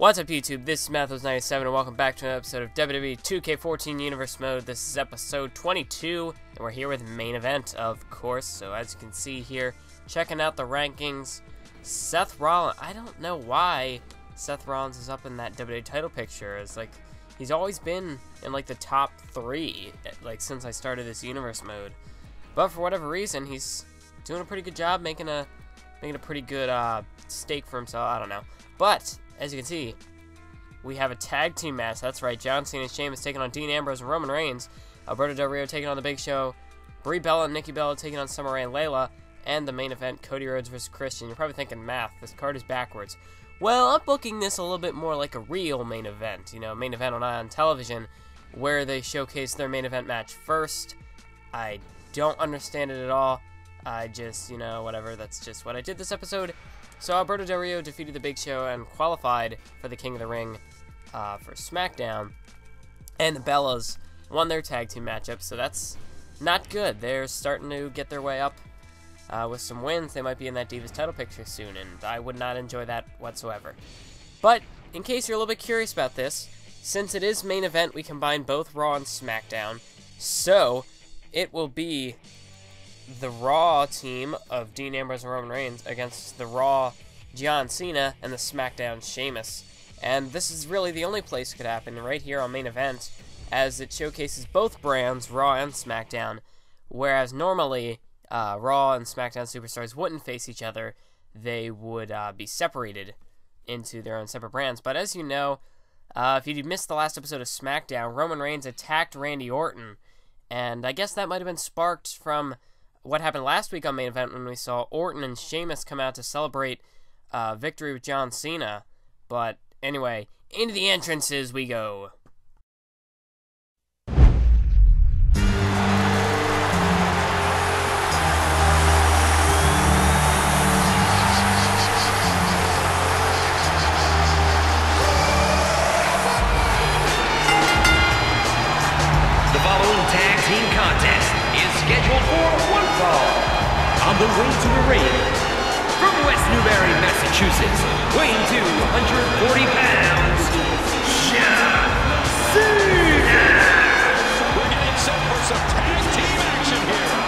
What's up, YouTube? This is Mathos97 and welcome back to another episode of WWE 2K14 Universe Mode. This is episode 22 and we're here with the main event, of course. So as you can see here, checking out the rankings, Seth Rollins. I don't know why Seth Rollins is up in that WWE title picture. It's like he's always been in like the top 3 like since I started this Universe Mode. But for whatever reason, he's doing a pretty good job making a pretty good stake for himself. I don't know. But as you can see, we have a tag team match. That's right, John Cena and Sheamus taking on Dean Ambrose and Roman Reigns. Alberto Del Rio taking on The Big Show. Brie Bella and Nikki Bella taking on Summer Rae and Layla. And the main event, Cody Rhodes versus Christian. You're probably thinking, math, this card is backwards. Well, I'm booking this a little bit more like a real main event. You know, main event on television, where they showcase their main event match first. I don't understand it at all. I just, you know, whatever, that's just what I did this episode. So Alberto Del Rio defeated The Big Show and qualified for the King of the Ring for SmackDown. And the Bellas won their tag team matchup, so that's not good. They're starting to get their way up with some wins. They might be in that Divas title picture soon, and I would not enjoy that whatsoever. But in case you're a little bit curious about this, since it is main event, we combine both Raw and SmackDown. So it will be the Raw team of Dean Ambrose and Roman Reigns against the Raw John Cena and the SmackDown Sheamus. And this is really the only place it could happen, right here on main event, as it showcases both brands, Raw and SmackDown, whereas normally Raw and SmackDown superstars wouldn't face each other. They would be separated into their own separate brands. But as you know, if you missed the last episode of SmackDown, Roman Reigns attacked Randy Orton, and I guess that might have been sparked from what happened last week on main event when we saw Orton and Sheamus come out to celebrate victory with John Cena. But anyway, into the entrances we go. The following tag team contest is scheduled for one fall. On the way to the ring, from West Newbury, Massachusetts, weighing 240 pounds, John Cena! We're getting set for some tag team action here.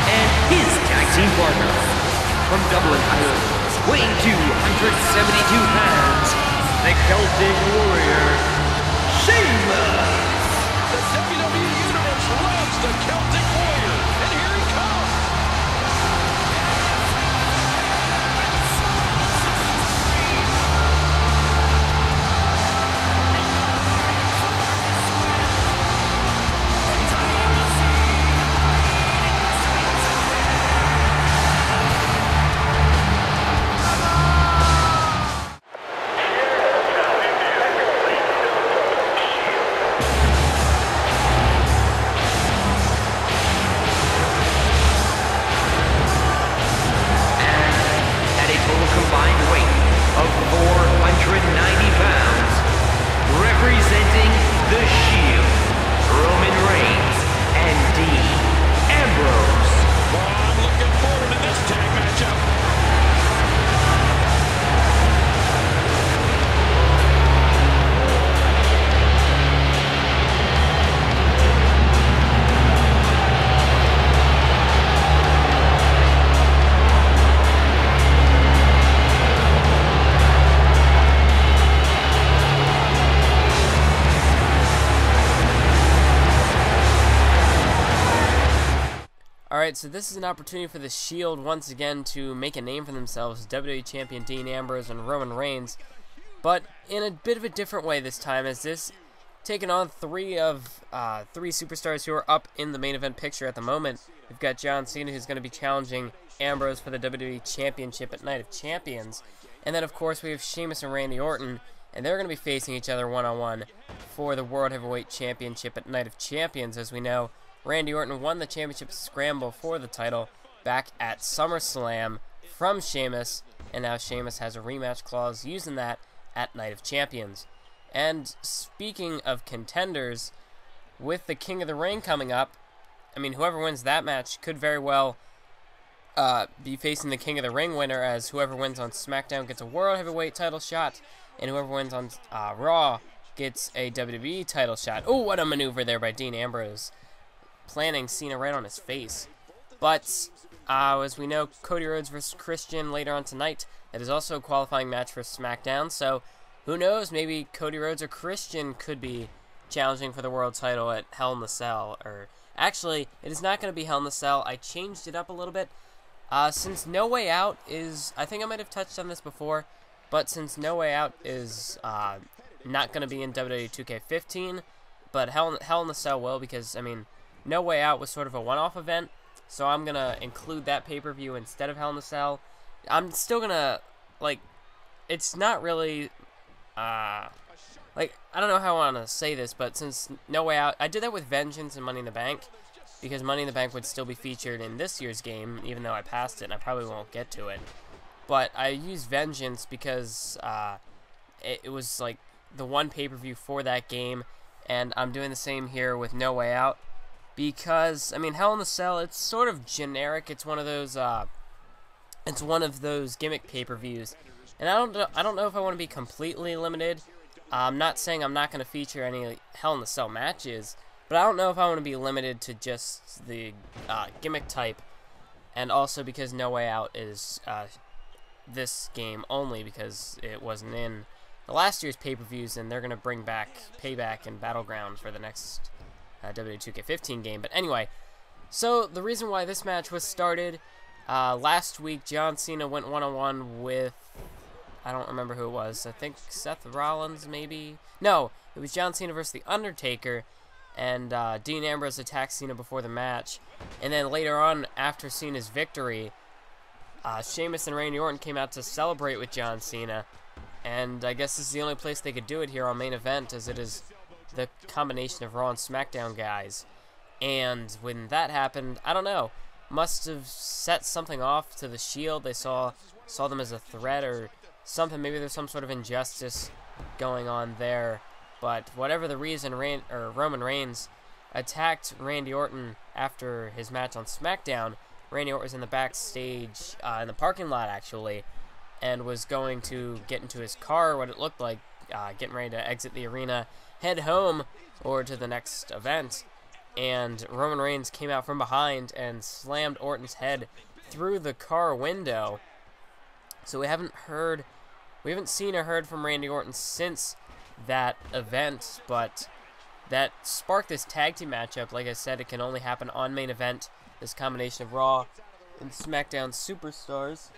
And his tag team partner, from Dublin, Ireland, weighing 272 pounds, the Celtic Warrior, Sheamus! The WWE Universe loves the Celtic Warrior, and here he comes. Representing the Shield, Roman Reigns and Dean Ambrose. Well, I'm looking forward to this tag matchup. Alright, so this is an opportunity for the Shield once again to make a name for themselves. WWE Champion Dean Ambrose and Roman Reigns, but in a bit of a different way this time, as this taking on three superstars who are up in the main event picture at the moment. We've got John Cena, who's going to be challenging Ambrose for the WWE Championship at Night of Champions, and then of course we have Sheamus and Randy Orton, and they're going to be facing each other one-on-one for the World Heavyweight Championship at Night of Champions. As we know, Randy Orton won the championship scramble for the title back at SummerSlam from Sheamus, and now Sheamus has a rematch clause using that at Night of Champions. And speaking of contenders, with the King of the Ring coming up, I mean, whoever wins that match could very well be facing the King of the Ring winner, as whoever wins on SmackDown gets a World Heavyweight title shot, and whoever wins on Raw gets a WWE title shot. Oh, what a maneuver there by Dean Ambrose, planting Cena right on his face. But as we know, Cody Rhodes versus Christian later on tonight. That is also a qualifying match for SmackDown, so who knows, maybe Cody Rhodes or Christian could be challenging for the world title at Hell in the Cell. Or actually, it is not going to be Hell in the Cell. I changed it up a little bit. Since No Way Out is, I think I might have touched on this before, but since No Way Out is not going to be in WWE 2K15, but Hell in the Cell will, because, I mean, No Way Out was sort of a one-off event, so I'm going to include that pay-per-view instead of Hell in the Cell. I'm still going to, like, it's not really, like, I don't know how I want to say this, but since No Way Out, I did that with Vengeance and Money in the Bank, because Money in the Bank would still be featured in this year's game, even though I passed it, and I probably won't get to it. But I used Vengeance because it was, like, the one pay-per-view for that game, and I'm doing the same here with No Way Out, because, I mean, Hell in the Cell, it's sort of generic. It's one of those gimmick pay-per-views, and I don't know if I want to be completely limited. I'm not saying I'm not going to feature any Hell in the Cell matches, but I don't know if I want to be limited to just the gimmick type, and also because No Way Out is this game only, because it wasn't in the last year's pay-per-views, and they're going to bring back Payback and Battleground for the next WWE 2K15 game. But anyway, so the reason why this match was started, last week John Cena went one-on-one with, I don't remember who it was, I think Seth Rollins maybe? No, it was John Cena versus The Undertaker, and Dean Ambrose attacked Cena before the match, and then later on, after Cena's victory, Sheamus and Randy Orton came out to celebrate with John Cena, and I guess this is the only place they could do it here on Main Event, as it is the combination of Raw and SmackDown guys. And when that happened, I don't know, must have set something off to the Shield. They saw them as a threat or something. Maybe there's some sort of injustice going on there. But whatever the reason, Roman Reigns attacked Randy Orton after his match on SmackDown. Randy Orton was in the backstage, in the parking lot actually, and was going to get into his car, what it looked like, getting ready to exit the arena, head home, or to the next event. And Roman Reigns came out from behind and slammed Orton's head through the car window. So we haven't seen or heard from Randy Orton since that event, but that sparked this tag team matchup. Like I said, it can only happen on Main Event, this combination of Raw and SmackDown superstars.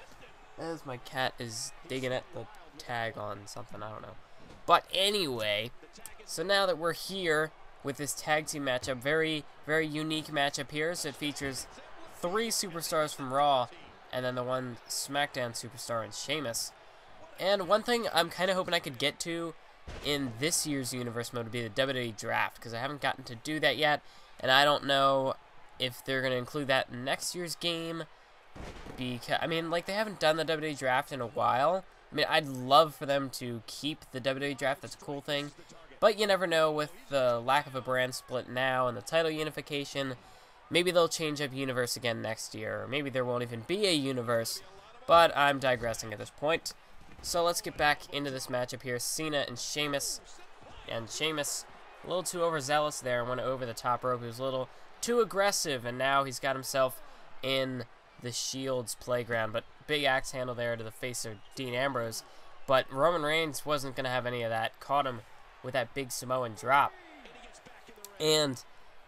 As my cat is digging at the tag on something, I don't know. But anyway, so now that we're here with this tag team matchup, very, very unique matchup here. So it features 3 superstars from Raw, and then the one SmackDown superstar in Sheamus. And one thing I'm kind of hoping I could get to in this year's Universe mode would be the WWE Draft, because I haven't gotten to do that yet, and I don't know if they're going to include that in next year's game, because, I mean, like, they haven't done the WWE Draft in a while. I mean, I'd love for them to keep the WWE Draft, that's a cool thing, but you never know with the lack of a brand split now and the title unification. Maybe they'll change up Universe again next year, or maybe there won't even be a Universe, but I'm digressing at this point. So let's get back into this matchup here. Cena and Sheamus. And Sheamus, a little too overzealous there, went over the top rope. He was a little too aggressive, and now he's got himself in the Shield's playground. But big axe handle there to the face of Dean Ambrose. But Roman Reigns wasn't going to have any of that. Caught him with that big Samoan drop. And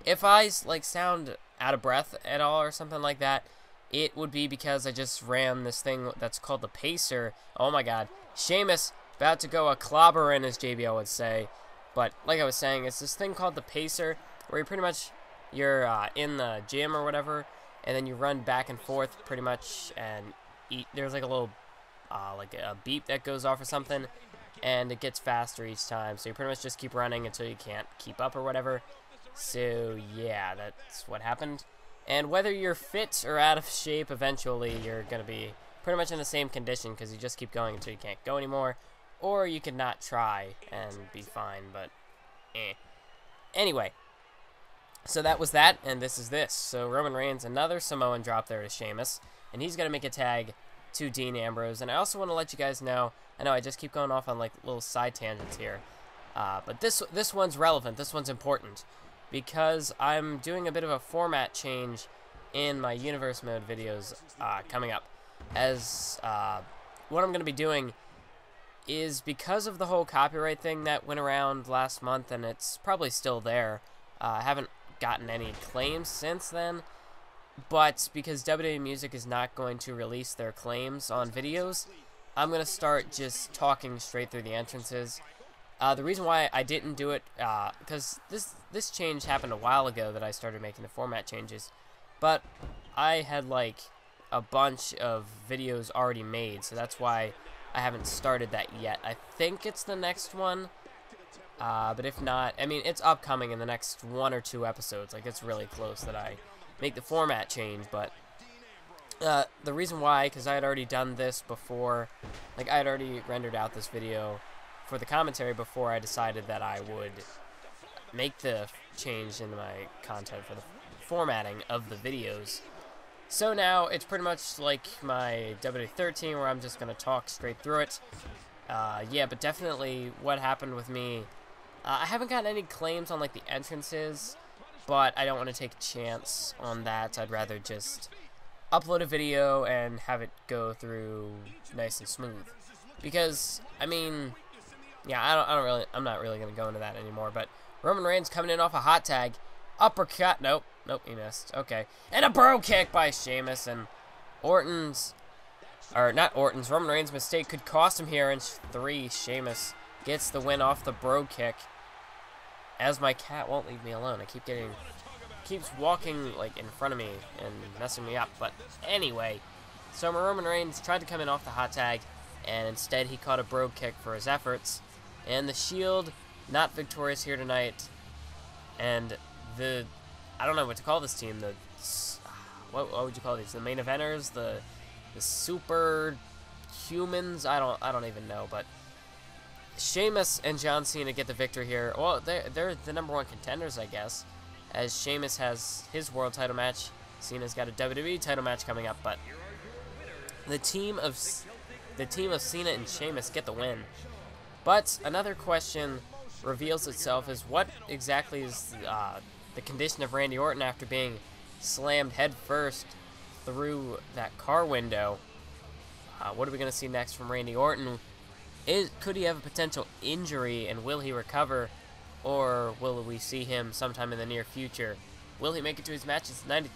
if I, like, sound out of breath at all or something like that, it would be because I just ran this thing that's called the Pacer. Oh my god. Sheamus about to go a clobber in, as JBL would say. But like I was saying, it's this thing called the Pacer, where you pretty much, you're in the gym or whatever, and then you run back and forth pretty much, and there's like a little, like a beep that goes off or something, and it gets faster each time. So you pretty much just keep running until you can't keep up or whatever. So yeah, that's what happened. And whether you're fit or out of shape, eventually you're going to be pretty much in the same condition, because you just keep going until you can't go anymore. or you could not try and be fine, but eh. Anyway, so that was that, and this is this. So Roman Reigns, another Samoan drop there to Sheamus, and he's going to make a tag to Dean Ambrose. And I also want to let you guys know, I know I just keep going off on like little side tangents here, but this one's relevant, this one's important, because I'm doing a bit of a format change in my Universe Mode videos coming up. As what I'm going to be doing is, because of the whole copyright thing that went around last month, and it's probably still there, I haven't gotten any claims since then, but because WWE Music is not going to release their claims on videos, I'm going to start just talking straight through the entrances. The reason why I didn't do it, because this change happened a while ago that I started making the format changes, but I had like a bunch of videos already made, so that's why I haven't started that yet. I think it's the next one, but if not, I mean, it's upcoming in the next 1 or 2 episodes. Like, it's really close that I make the format change, but the reason why, because I had already done this before, like, I had already rendered out this video for the commentary before I decided that I would make the change in my content for the formatting of the videos. So now it's pretty much like my WWE 13, where I'm just going to talk straight through it. Yeah, but definitely what happened with me, I haven't gotten any claims on like the entrances, but I don't want to take a chance on that. I'd rather just upload a video and have it go through nice and smooth. Because, I mean, yeah, I'm not really going to go into that anymore, but Roman Reigns coming in off a hot tag, uppercut, nope, he missed, okay, and a bro kick by Sheamus, and Roman Reigns' mistake could cost him here in 3. Sheamus gets the win off the bro kick, as my cat won't leave me alone. I keeps walking like in front of me and messing me up, but anyway, so Roman Reigns tried to come in off the hot tag, and instead he caught a bro kick for his efforts, and the Shield not victorious here tonight, and I don't know what to call this team. What would you call these? The main eventers, the super humans. I don't even know. But Sheamus and John Cena get the victory here. Well, they're the #1 contenders, I guess, as Sheamus has his world title match. Cena's got a WWE title match coming up. But the team of Cena and Sheamus get the win. But another question reveals itself: is what exactly is the condition of Randy Orton after being slammed headfirst through that car window? What are we going to see next from Randy Orton? Could he have a potential injury, and will he recover, or will we see him sometime in the near future? Will he make it to his match at Night of...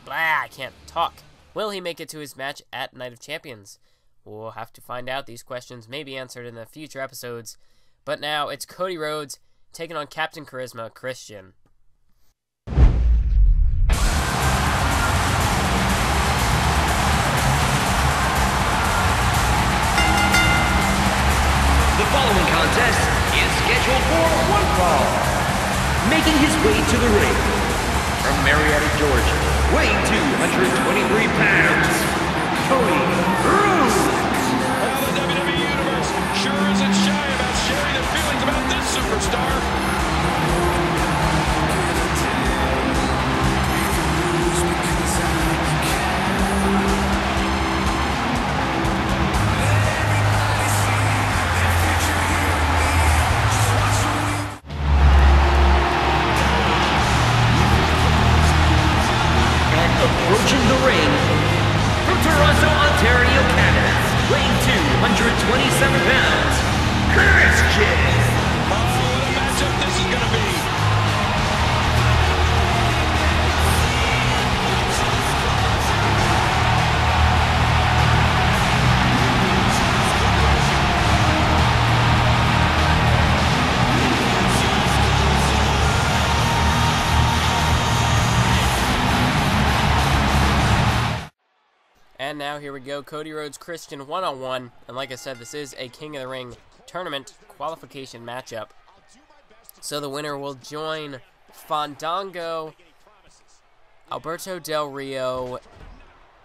I can't talk. Will he make it to his match at Night of Champions? We'll have to find out. These questions may be answered in the future episodes. But now it's Cody Rhodes taking on Captain Charisma, Christian. The following contest is scheduled for one fall. Making his way to the ring from Marietta, Georgia, weighing 223 pounds, Cody Rhodes. Well, the WWE Universe sure isn't shy about sharing their feelings about this superstar. Approaching the ring from Toronto, Ontario, Canada, weighing 227 pounds, Christian. Oh, what a matchup this is going to be. And now here we go, Cody Rhodes, Christian, one-on-one. And like I said, this is a King of the Ring tournament qualification matchup. So the winner will join Fandango, Alberto Del Rio,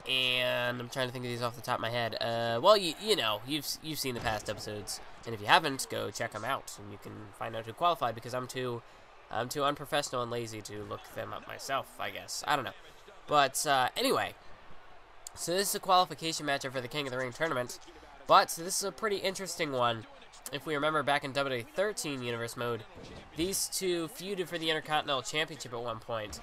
And I'm trying to think of these off the top of my head. Well, you know, you've seen the past episodes, and if you haven't, go check them out, and you can find out who qualified, because I'm too unprofessional and lazy to look them up myself, I guess. I don't know. But anyway, so this is a qualification matchup for the King of the Ring tournament, but this is a pretty interesting one. If we remember back in WWE 13 Universe mode, these two feuded for the Intercontinental Championship at one point.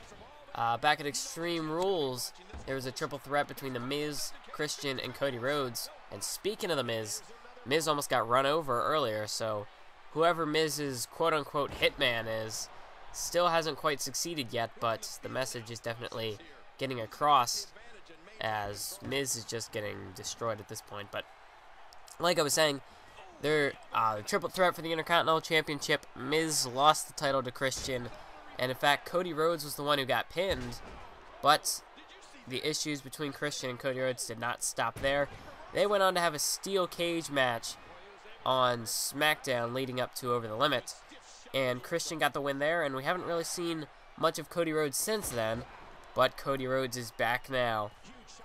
Back at Extreme Rules, there was a triple threat between The Miz, Christian, and Cody Rhodes. And speaking of The Miz, Miz almost got run over earlier, so whoever Miz's quote-unquote hitman is still hasn't quite succeeded yet, but the message is definitely getting across, as Miz is just getting destroyed at this point. But like I was saying, they're triple threat for the Intercontinental Championship. Miz lost the title to Christian, and in fact, Cody Rhodes was the one who got pinned, but the issues between Christian and Cody Rhodes did not stop there. They went on to have a steel cage match on SmackDown leading up to Over the Limit, and Christian got the win there, and we haven't really seen much of Cody Rhodes since then, but Cody Rhodes is back now,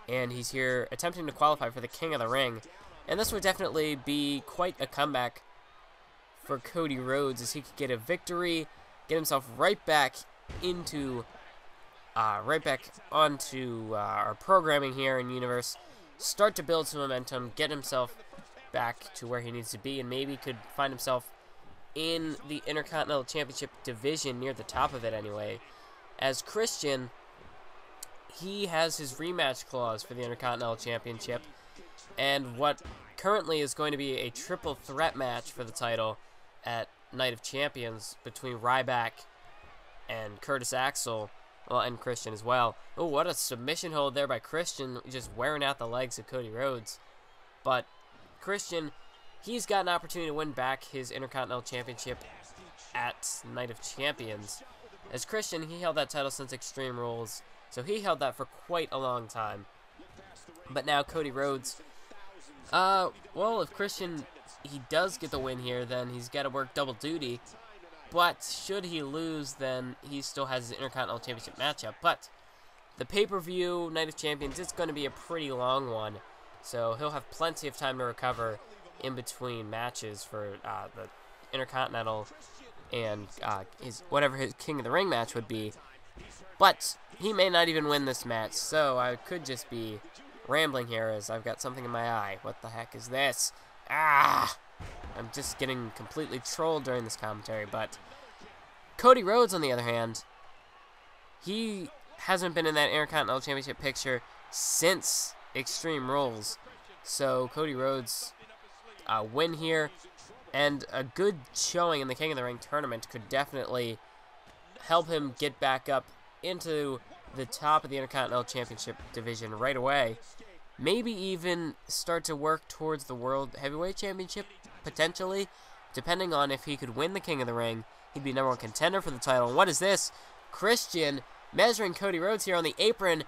and he's here attempting to qualify for the King of the Ring, and this would definitely be quite a comeback for Cody Rhodes, as he could get a victory, get himself right back onto our programming here in Universe, start to build some momentum, get himself back to where he needs to be, and maybe could find himself in the Intercontinental Championship division, near the top of it anyway. As Christian, he has his rematch clause for the Intercontinental Championship, and what currently is going to be a triple threat match for the title at Night of Champions between Ryback and Curtis Axel, well, and Christian as well. Oh, what a submission hold there by Christian, just wearing out the legs of Cody Rhodes. But Christian, he's got an opportunity to win back his Intercontinental Championship at Night of Champions. As Christian, he held that title since Extreme Rules, so he held that for quite a long time. But now Cody Rhodes, well, if Christian, he does get the win here, then he's got to work double duty. But should he lose, then he still has his Intercontinental Championship matchup. But the pay-per-view Night of Champions, it's going to be a pretty long one, so he'll have plenty of time to recover in between matches for the Intercontinental and whatever his King of the Ring match would be. But he may not even win this match, so I could just be rambling here as I've got something in my eye. What the heck is this? I'm just getting completely trolled during this commentary. But Cody Rhodes, on the other hand, he hasn't been in that Intercontinental Championship picture since Extreme Rules. So Cody Rhodes win here, and a good showing in the King of the Ring tournament could definitely help him get back up into the top of the Intercontinental Championship division right away. Maybe even start to work towards the World Heavyweight Championship, potentially. Depending on if he could win the King of the Ring, he'd be #1 contender for the title. And what is this? Christian measuring Cody Rhodes here on the apron.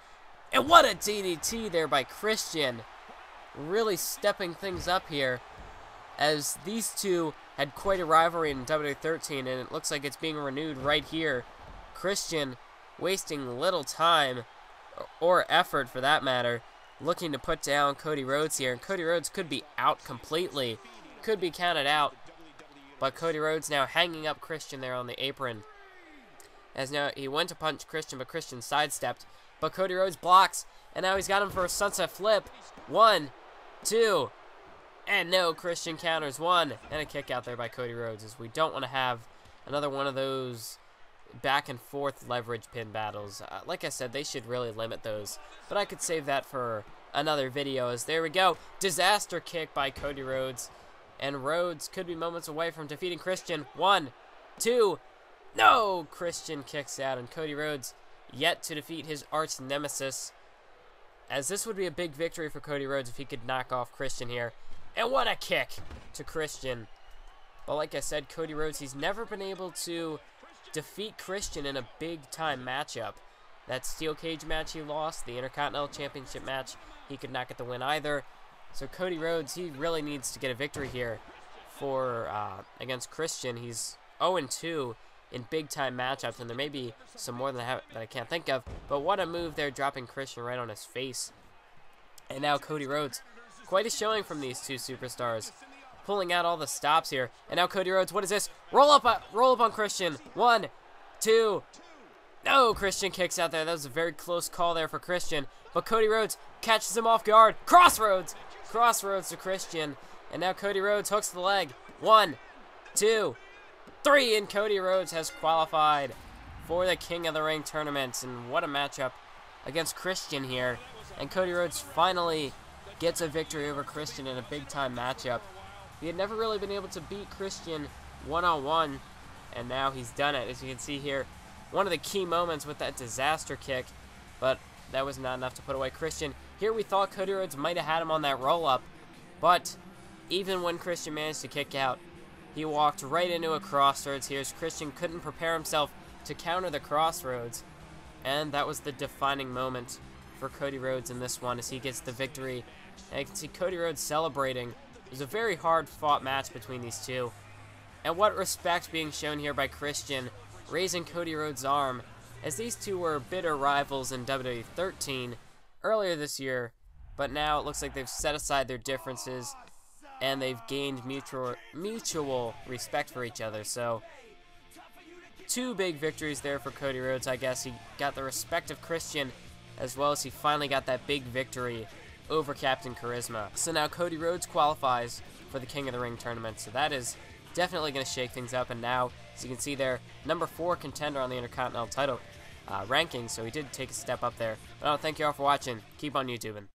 And what a DDT there by Christian. Really stepping things up here, as these two had quite a rivalry in WWE 13, and it looks like it's being renewed right here. Christian wasting little time, or effort for that matter, looking to put down Cody Rhodes here, and Cody Rhodes could be out completely, could be counted out, but Cody Rhodes now hanging up Christian there on the apron, as now he went to punch Christian, but Christian sidestepped, but Cody Rhodes blocks, and now he's got him for a sunset flip. 1, 2, and no, Christian counters. 1, and a kick out there by Cody Rhodes, as we don't want to have another one of those back and forth leverage pin battles. Like I said, they should really limit those, but I could save that for another video. As there we go, disaster kick by Cody Rhodes, and Rhodes could be moments away from defeating Christian. 1, 2, no, Christian kicks out, and Cody Rhodes yet to defeat his arch nemesis, as this would be a big victory for Cody Rhodes if he could knock off Christian here. And what a kick to Christian. But like I said, Cody Rhodes, he's never been able to defeat Christian in a big-time matchup. That steel cage match he lost, the Intercontinental Championship match, he could not get the win either. So Cody Rhodes, he really needs to get a victory here for against Christian. He's 0-2 in big-time matchups, and there may be some more than that I can't think of. But what a move there, dropping Christian right on his face. And now Cody Rhodes. Quite a showing from these two superstars. Pulling out all the stops here. And now Cody Rhodes, what is this? Roll up on Christian. 1, 2. No, Christian kicks out there. That was a very close call there for Christian. But Cody Rhodes catches him off guard. Crossroads to Christian. And now Cody Rhodes hooks the leg. 1, 2, 3. And Cody Rhodes has qualified for the King of the Ring tournament. And what a matchup against Christian here. And Cody Rhodes finally gets a victory over Christian in a big-time matchup. He had never really been able to beat Christian one-on-one, and now he's done it. As you can see here, one of the key moments with that disaster kick, but that was not enough to put away Christian. Here we thought Cody Rhodes might have had him on that roll-up, but even when Christian managed to kick out, he walked right into a crossroads here as Christian couldn't prepare himself to counter the crossroads, and that was the defining moment for Cody Rhodes in this one as he gets the victory. And you can see Cody Rhodes celebrating. It was a very hard-fought match between these two. And what respect being shown here by Christian, raising Cody Rhodes' arm, as these two were bitter rivals in WWE 13 earlier this year, but now it looks like they've set aside their differences and they've gained mutual respect for each other. So, two big victories there for Cody Rhodes, I guess. He got the respect of Christian, as well as he finally got that big victory over Captain Charisma. So now Cody Rhodes qualifies for the King of the Ring tournament. So that is definitely going to shake things up. And now, as you can see there, number 4 contender on the Intercontinental title rankings. So he did take a step up there. But thank you all for watching. Keep on YouTubing.